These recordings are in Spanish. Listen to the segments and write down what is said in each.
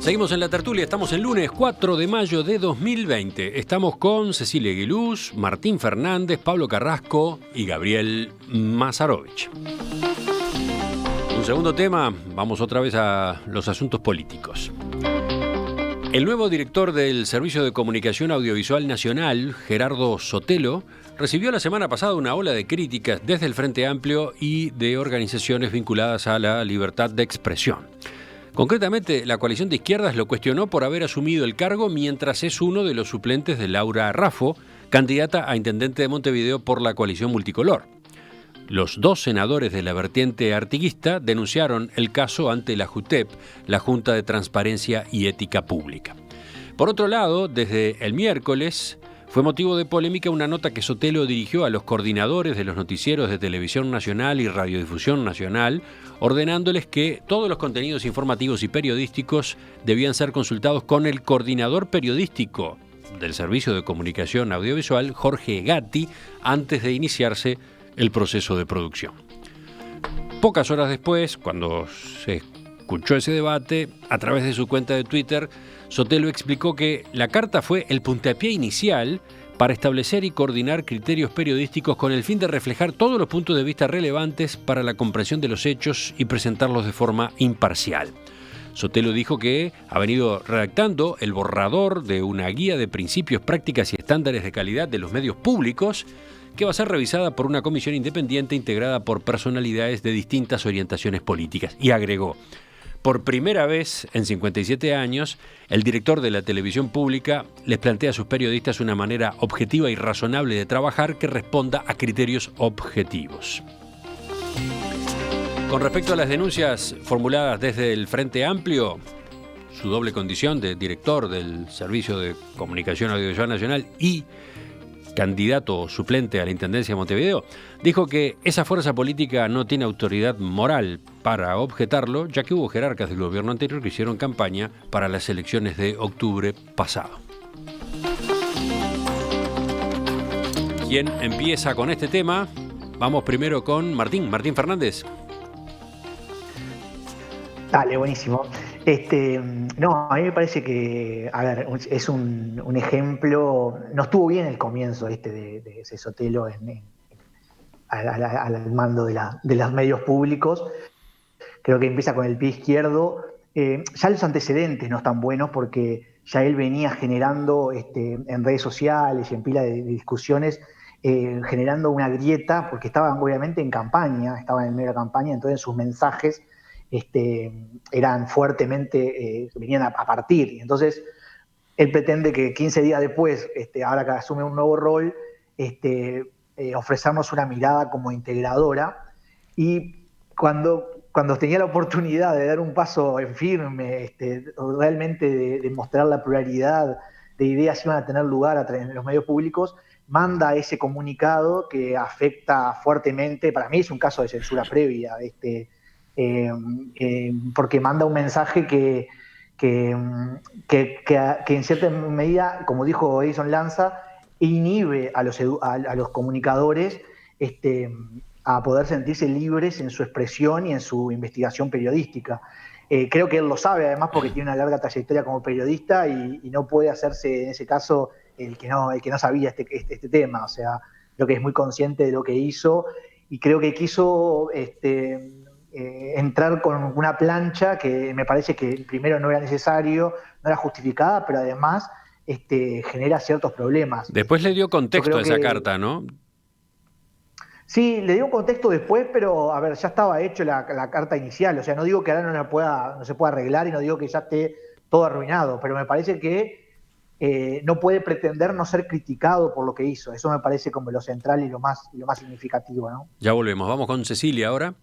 Seguimos en la tertulia, estamos el lunes 4 de mayo de 2020. Estamos con Cecilia Guilús, Martín Fernández, Pablo Carrasco y Gabriel Mazarovich. Un segundo tema, vamos otra vez a los asuntos políticos. El nuevo director del Servicio de Comunicación Audiovisual Nacional, Gerardo Sotelo, recibió la semana pasada una ola de críticas desde el Frente Amplio y de organizaciones vinculadas a la libertad de expresión. Concretamente, la coalición de izquierdas lo cuestionó por haber asumido el cargo mientras es uno de los suplentes de Laura Raffo, candidata a intendente de Montevideo por la coalición multicolor. Los dos senadores de la vertiente artiguista denunciaron el caso ante la JUTEP, la Junta de Transparencia y Ética Pública. Por otro lado, desde el miércoles fue motivo de polémica una nota que Sotelo dirigió a los coordinadores de los noticieros de Televisión Nacional y Radiodifusión Nacional, ordenándoles que todos los contenidos informativos y periodísticos debían ser consultados con el coordinador periodístico del Servicio de Comunicación Audiovisual, Jorge Gatti, antes de iniciarse el proceso de producción. Pocas horas después, cuando se escuchó ese debate, a través de su cuenta de Twitter, Sotelo explicó que la carta fue el puntapié inicial para establecer y coordinar criterios periodísticos con el fin de reflejar todos los puntos de vista relevantes para la comprensión de los hechos y presentarlos de forma imparcial. Sotelo dijo que ha venido redactando el borrador de una guía de principios, prácticas y estándares de calidad de los medios públicos que va a ser revisada por una comisión independiente integrada por personalidades de distintas orientaciones políticas. Y agregó: por primera vez en 57 años, el director de la televisión pública les plantea a sus periodistas una manera objetiva y razonable de trabajar que responda a criterios objetivos. Con respecto a las denuncias formuladas desde el Frente Amplio, su doble condición de director del Servicio de Comunicación Audiovisual Nacional y candidato o suplente a la Intendencia de Montevideo, dijo que esa fuerza política no tiene autoridad moral para objetarlo, ya que hubo jerarcas del gobierno anterior que hicieron campaña para las elecciones de octubre pasado. ¿Quién empieza con este tema? Vamos primero con Martín Fernández. Dale, buenísimo. No, a mí me parece que, a ver, es un ejemplo. No estuvo bien el comienzo de ese Sotelo al mando de los medios públicos. Creo que empieza con el pie izquierdo. Ya los antecedentes no están buenos porque ya él venía generando en redes sociales y en pila de discusiones, generando una grieta, porque estaban obviamente en campaña, estaban en medio de la campaña, entonces sus mensajes eran fuertemente, venían a partir. Y entonces él pretende que 15 días después, ahora que asume un nuevo rol, ofrecernos una mirada como integradora. Y cuando tenía la oportunidad de dar un paso en firme, realmente de mostrar la pluralidad de ideas que iban a tener lugar en los medios públicos, manda ese comunicado que afecta fuertemente. Para mí es un caso de censura previa, porque manda un mensaje que en cierta medida, como dijo Edison Lanza, inhibe a los comunicadores a poder sentirse libres en su expresión y en su investigación periodística. Creo que él lo sabe, además, porque tiene una larga trayectoria como periodista y no puede hacerse, en ese caso, el que no sabía este tema. O sea, creo que es muy consciente de lo que hizo y creo que quiso entrar con una plancha que me parece que primero no era necesario, no era justificada, pero además genera ciertos problemas. Después le dio contexto a esa carta, ¿no? Sí, le dio un contexto después, pero a ver, ya estaba hecho la carta inicial. O sea, no digo que ahora no se pueda arreglar y no digo que ya esté todo arruinado, pero me parece que no puede pretender no ser criticado por lo que hizo. Eso me parece como lo central y lo más significativo, ¿no? Ya volvemos. Vamos con Cecilia ahora.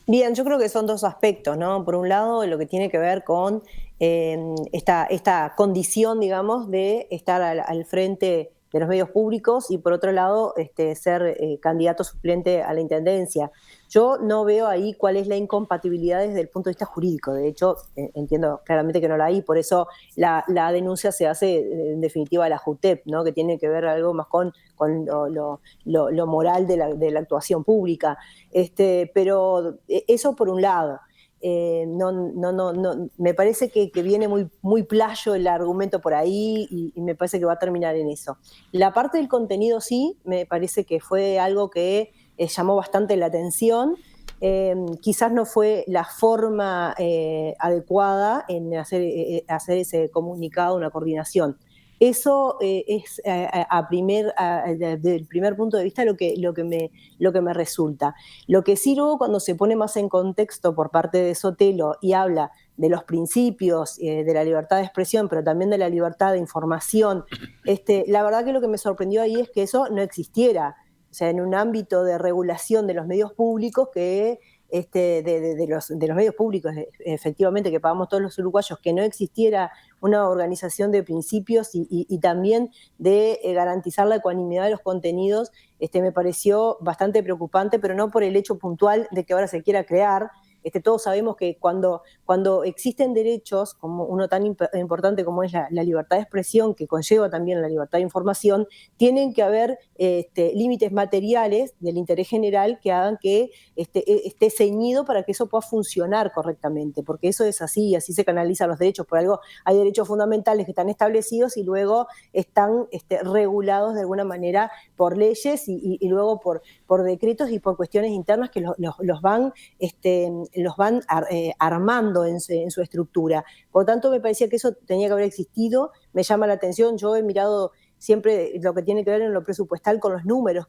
Bien, yo creo que son dos aspectos, ¿no? Por un lado, lo que tiene que ver con esta condición, digamos, de estar al frente de los medios públicos y por otro lado ser candidato suplente a la intendencia. Yo no veo ahí cuál es la incompatibilidad desde el punto de vista jurídico. De hecho, entiendo claramente que no la hay, por eso la denuncia se hace en definitiva a la JUTEP, ¿no? Que tiene que ver algo más con lo moral de la actuación pública. Pero eso por un lado. me parece que viene muy playo el argumento por ahí y me parece que va a terminar en eso. La parte del contenido sí, me parece que fue algo que llamó bastante la atención. Quizás no fue la forma adecuada en hacer ese comunicado, una coordinación. Eso es del primer punto de vista lo que me resulta. Lo que sí luego cuando se pone más en contexto por parte de Sotelo y habla de los principios de la libertad de expresión, pero también de la libertad de información, la verdad que lo que me sorprendió ahí es que eso no existiera. O sea, en un ámbito de regulación de los medios públicos de los medios públicos, efectivamente, que pagamos todos los uruguayos, que no existiera una organización de principios y también de garantizar la ecuanimidad de los contenidos, me pareció bastante preocupante, pero no por el hecho puntual de que ahora se quiera crear. Todos sabemos que cuando existen derechos, como uno tan importante como es la libertad de expresión, que conlleva también la libertad de información, tienen que haber límites materiales del interés general que hagan que esté ceñido para que eso pueda funcionar correctamente, porque eso es así se canalizan los derechos. Por algo hay derechos fundamentales que están establecidos y luego están regulados de alguna manera por leyes y luego por decretos y por cuestiones internas que los van armando en su estructura. Por lo tanto, me parecía que eso tenía que haber existido. Me llama la atención, yo he mirado siempre lo que tiene que ver en lo presupuestal con los números,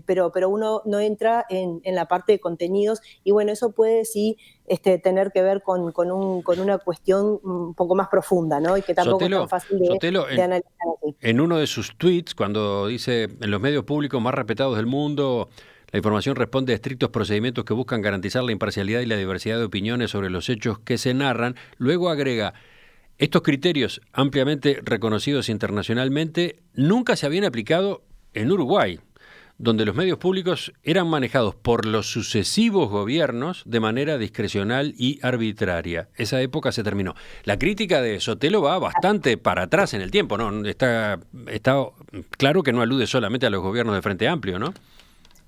pero uno no entra en la parte de contenidos y bueno, eso puede sí tener que ver con una cuestión un poco más profunda, ¿no? Y que tampoco es tan fácil de analizar así. En uno de sus tweets, cuando dice en los medios públicos más respetados del mundo, la información responde a estrictos procedimientos que buscan garantizar la imparcialidad y la diversidad de opiniones sobre los hechos que se narran. Luego agrega, estos criterios ampliamente reconocidos internacionalmente nunca se habían aplicado en Uruguay, donde los medios públicos eran manejados por los sucesivos gobiernos de manera discrecional y arbitraria. Esa época se terminó. La crítica de Sotelo va bastante para atrás en el tiempo, ¿no? Está claro que no alude solamente a los gobiernos de Frente Amplio, ¿no?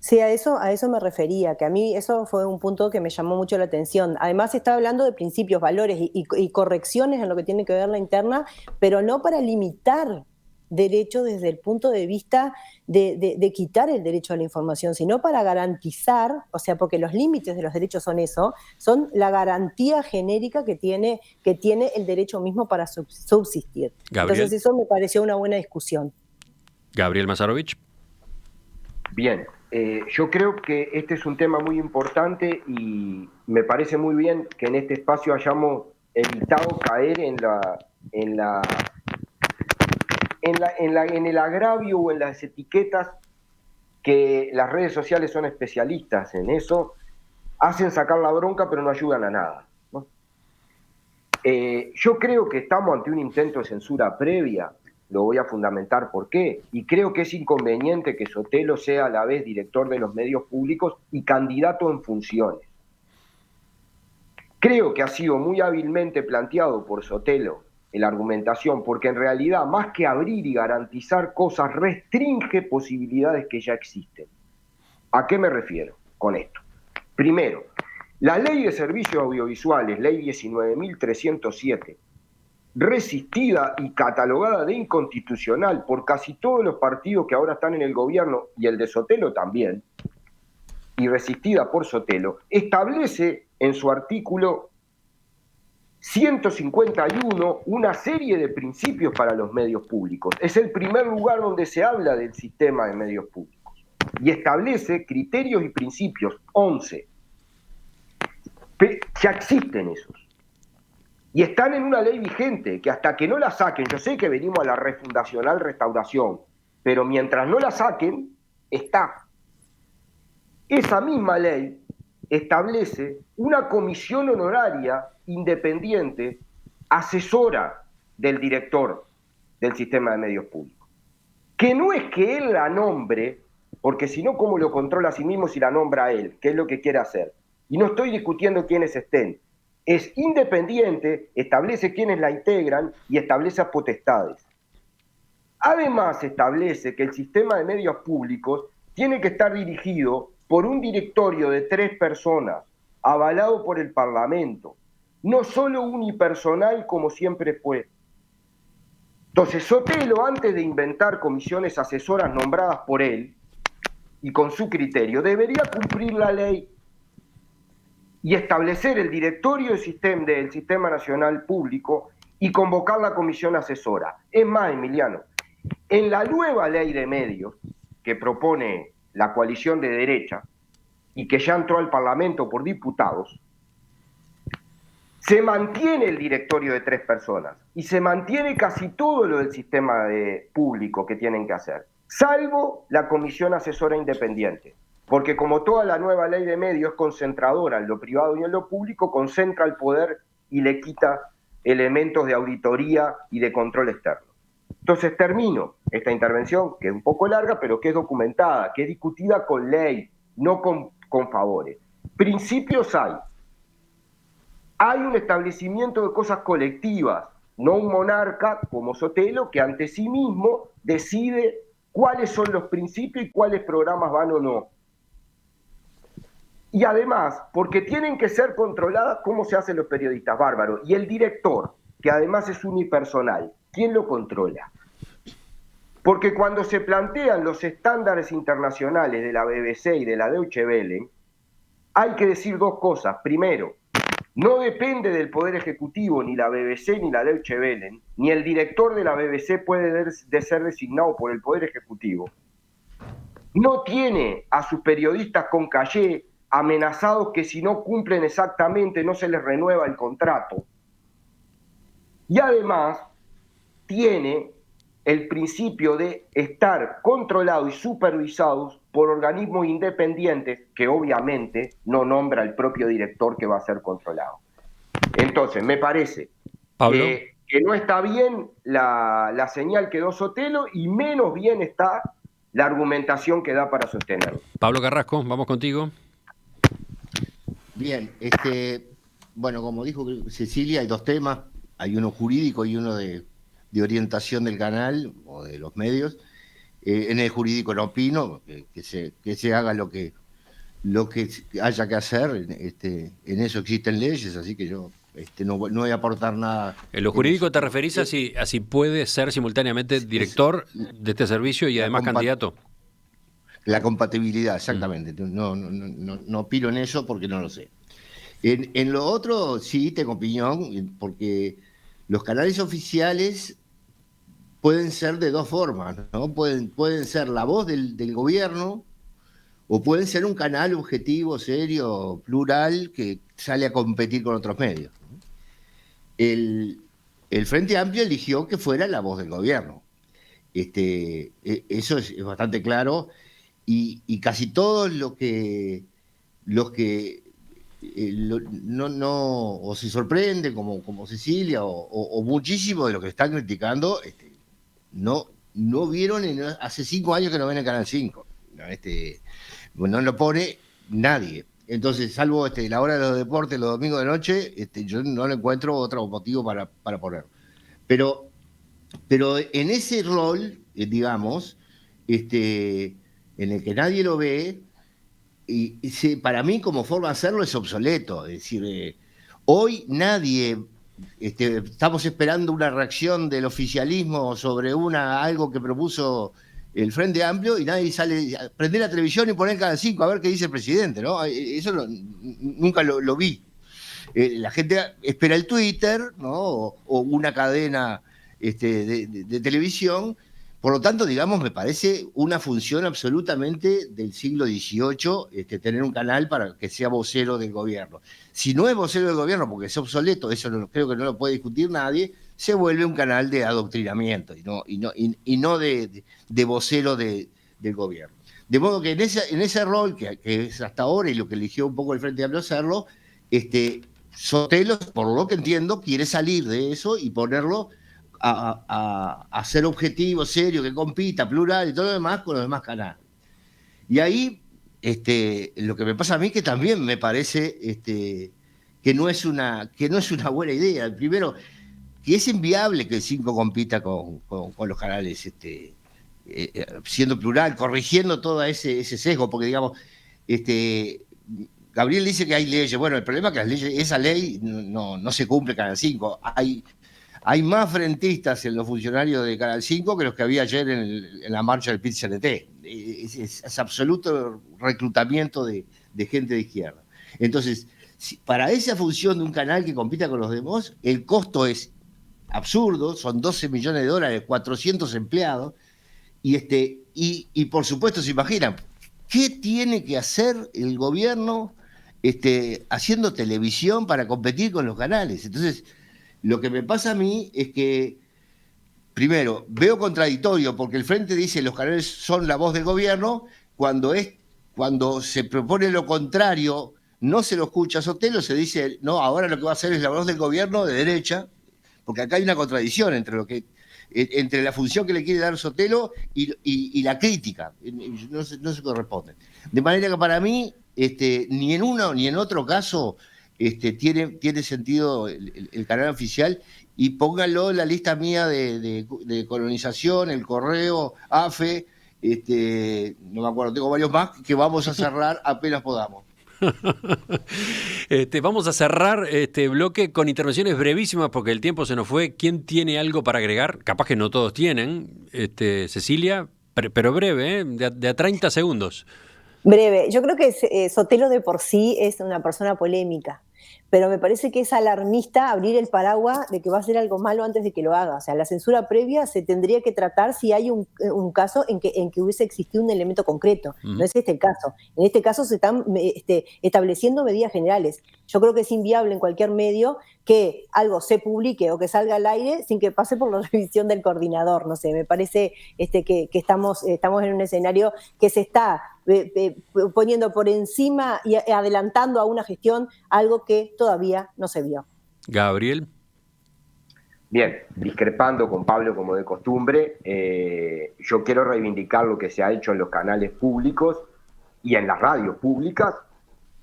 Sí, a eso me refería, que a mí eso fue un punto que me llamó mucho la atención. Además está hablando de principios, valores y correcciones en lo que tiene que ver la interna, pero no para limitar derechos desde el punto de vista de quitar el derecho a la información, sino para garantizar, o sea, porque los límites de los derechos son eso, son la garantía genérica que tiene el derecho mismo para subsistir. Gabriel. Entonces eso me pareció una buena discusión. Gabriel Masarovich. Bien, yo creo que este es un tema muy importante y me parece muy bien que en este espacio hayamos evitado caer en el agravio o en las etiquetas que las redes sociales son especialistas en eso, hacen sacar la bronca pero no ayudan a nada, ¿no? Yo creo que estamos ante un intento de censura previa. Lo voy a fundamentar por qué. Y creo que es inconveniente que Sotelo sea a la vez director de los medios públicos y candidato en funciones. Creo que ha sido muy hábilmente planteado por Sotelo en la argumentación, porque en realidad, más que abrir y garantizar cosas, restringe posibilidades que ya existen. ¿A qué me refiero con esto? Primero, la Ley de Servicios Audiovisuales, Ley 19.307, resistida y catalogada de inconstitucional por casi todos los partidos que ahora están en el gobierno y el de Sotelo también, y resistida por Sotelo, establece en su artículo 151 una serie de principios para los medios públicos. Es el primer lugar donde se habla del sistema de medios públicos y establece criterios y principios, 11. Ya existen esos. Y están en una ley vigente, que hasta que no la saquen, yo sé que venimos a la refundacional restauración, pero mientras no la saquen, está. Esa misma ley establece una comisión honoraria independiente, asesora del director del sistema de medios públicos. Que no es que él la nombre, porque si no, ¿cómo lo controla a sí mismo si la nombra a él? ¿Qué es lo que quiere hacer? Y no estoy discutiendo quiénes estén. Es independiente, establece quiénes la integran y establece potestades. Además, establece que el sistema de medios públicos tiene que estar dirigido por un directorio de 3 personas, avalado por el Parlamento, no solo unipersonal como siempre fue. Entonces, Sotelo, antes de inventar comisiones asesoras nombradas por él y con su criterio, debería cumplir la ley y establecer el directorio del Sistema Nacional Público y convocar la comisión asesora. Es más, Emiliano, en la nueva ley de medios que propone la coalición de derecha y que ya entró al Parlamento por diputados, se mantiene el directorio de 3 personas y se mantiene casi todo lo del sistema público que tienen que hacer, salvo la comisión asesora independiente. Porque como toda la nueva ley de medios es concentradora en lo privado y en lo público, concentra el poder y le quita elementos de auditoría y de control externo. Entonces termino esta intervención, que es un poco larga, pero que es documentada, que es discutida con ley, no con favores. Principios hay. Hay un establecimiento de cosas colectivas, no un monarca como Sotelo, que ante sí mismo decide cuáles son los principios y cuáles programas van o no. Y además, porque tienen que ser controladas cómo se hacen los periodistas, bárbaro. Y el director, que además es unipersonal, ¿quién lo controla? Porque cuando se plantean los estándares internacionales de la BBC y de la Deutsche Welle, hay que decir 2 cosas. Primero, no depende del Poder Ejecutivo, ni la BBC ni la Deutsche Welle, ni el director de la BBC puede ser designado por el Poder Ejecutivo. No tiene a sus periodistas con calle amenazados que si no cumplen exactamente no se les renueva el contrato. Y además tiene el principio de estar controlados y supervisados por organismos independientes que obviamente no nombra el propio director que va a ser controlado. Entonces, me parece que no está bien la señal que dio Sotelo y menos bien está la argumentación que da para sostenerlo. Pablo Carrasco, vamos contigo. Bien, bueno, como dijo Cecilia, hay 2 temas, hay uno jurídico y uno de orientación del canal o de los medios. En el jurídico no opino, que se haga lo que haya que hacer, en eso existen leyes, así que yo no voy a aportar nada. En lo jurídico te referís a si puede ser simultáneamente director de este servicio y además candidato. La compatibilidad, exactamente. No opino en eso porque no lo sé. En lo otro sí tengo opinión, porque los canales oficiales pueden ser de 2 formas, ¿no? Pueden ser la voz del gobierno o pueden ser un canal objetivo, serio, plural, que sale a competir con otros medios. El Frente Amplio eligió que fuera la voz del gobierno. Eso es bastante claro. Y casi todos los que o se sorprenden como Cecilia o muchísimo de los que están criticando no vieron hace 5 años que no ven el Canal 5. No lo pone nadie. Entonces, salvo la hora de los deportes los domingos de noche, yo no le encuentro otro motivo para ponerlo. Pero en ese rol, digamos, en el que nadie lo ve, y para mí como forma de hacerlo es obsoleto. Es decir, hoy nadie, estamos esperando una reacción del oficialismo sobre algo que propuso el Frente Amplio y nadie sale a prender la televisión y poner Canal 5 a ver qué dice el presidente, ¿no? Eso nunca lo vi. La gente espera el Twitter, ¿no? O una cadena de televisión. Por lo tanto, digamos, me parece una función absolutamente del siglo XVIII tener un canal para que sea vocero del gobierno. Si no es vocero del gobierno porque es obsoleto, eso creo que no lo puede discutir nadie, se vuelve un canal de adoctrinamiento y no de vocero del gobierno. De modo que en ese rol, que es hasta ahora y lo que eligió un poco el Frente Amplio hacerlo, Sotelo, por lo que entiendo, quiere salir de eso y ponerlo a ser objetivo, serio, que compita, plural y todo lo demás con los demás canales. Y ahí lo que me pasa a mí que también me parece que no es una buena idea. Primero, que es inviable que el 5 compita con los canales siendo plural, corrigiendo todo ese sesgo, porque digamos, Gabriel dice que hay leyes. Bueno, el problema es que las leyes, esa ley no se cumple Canal 5. Hay más frentistas en los funcionarios de Canal 5 que los que había ayer en la marcha del PIT-CNT. Es absoluto reclutamiento de gente de izquierda. Entonces, para esa función de un canal que compita con los demás, el costo es absurdo, son $12 millones, 400 empleados, y por supuesto se imaginan, ¿qué tiene que hacer el gobierno haciendo televisión para competir con los canales? Entonces, lo que me pasa a mí es que, primero, veo contradictorio, porque el Frente dice los canales son la voz del gobierno, cuando se propone lo contrario, no se lo escucha a Sotelo, se dice, no, ahora lo que va a hacer es la voz del gobierno de derecha, porque acá hay una contradicción entre la función que le quiere dar Sotelo y la crítica, no se corresponde. De manera que para mí, ni en uno ni en otro caso tiene sentido el canal oficial, y pónganlo en la lista mía de colonización, el correo, AFE, no me acuerdo, tengo varios más que vamos a cerrar apenas podamos. Vamos a cerrar este bloque con intervenciones brevísimas porque el tiempo se nos fue. ¿Quién tiene algo para agregar? Capaz que no todos tienen. Cecilia, pero breve, de a 30 segundos. Breve. Yo creo que Sotelo de por sí es una persona polémica, pero me parece que es alarmista abrir el paraguas de que va a hacer algo malo antes de que lo haga. O sea, la censura previa se tendría que tratar si hay un caso en que hubiese existido un elemento concreto. No es este el caso. En este caso se están estableciendo medidas generales. Yo creo que es inviable en cualquier medio que algo se publique o que salga al aire sin que pase por la revisión del coordinador. No sé, me parece que estamos en un escenario que se está poniendo por encima y adelantando a una gestión algo que todavía no se vio. Gabriel. Bien, discrepando con Pablo como de costumbre, yo quiero reivindicar lo que se ha hecho en los canales públicos y en las radios públicas.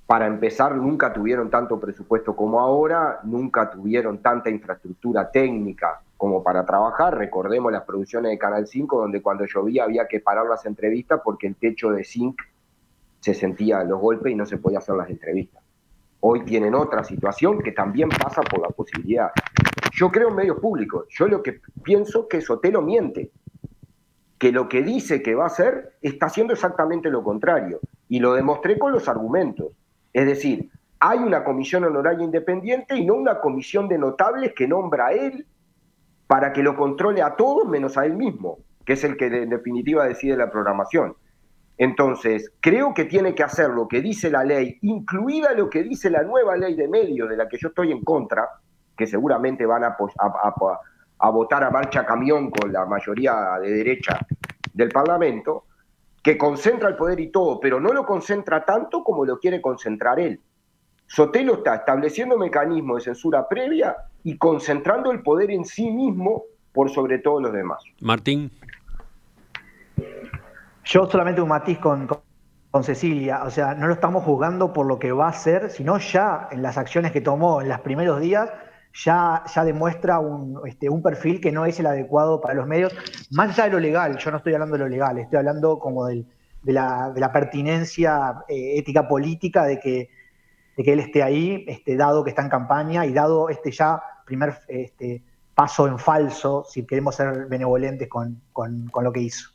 Para empezar, nunca tuvieron tanto presupuesto como ahora, nunca tuvieron tanta infraestructura técnica como para trabajar. Recordemos las producciones de Canal 5, donde cuando llovía había que parar las entrevistas porque el techo de zinc se sentía los golpes y no se podía hacer las entrevistas. Hoy tienen otra situación que también pasa por la posibilidad. Yo creo en medios públicos. Yo lo que pienso es que Sotelo miente, que lo que dice que va a hacer está haciendo exactamente lo contrario. Y lo demostré con los argumentos. Es decir, hay una comisión honoraria independiente y no una comisión de notables que nombra a él para que lo controle a todos menos a él mismo, que es el que en definitiva decide la programación. Entonces, creo que tiene que hacer lo que dice la ley, incluida lo que dice la nueva ley de medios, de la que yo estoy en contra, que seguramente van a votar a marcha camión con la mayoría de derecha del Parlamento, que concentra el poder y todo, pero no lo concentra tanto como lo quiere concentrar él. Sotelo está estableciendo mecanismos de censura previa y concentrando el poder en sí mismo por sobre todos los demás. Martín. Yo solamente un matiz con Cecilia, o sea, no lo estamos juzgando por lo que va a hacer, sino ya en las acciones que tomó en los primeros días, ya demuestra un perfil que no es el adecuado para los medios, más allá de lo legal. Yo no estoy hablando de lo legal, estoy hablando como de la pertinencia ética política de que él esté ahí, dado que está en campaña y dado ya primer paso en falso, si queremos ser benevolentes con lo que hizo.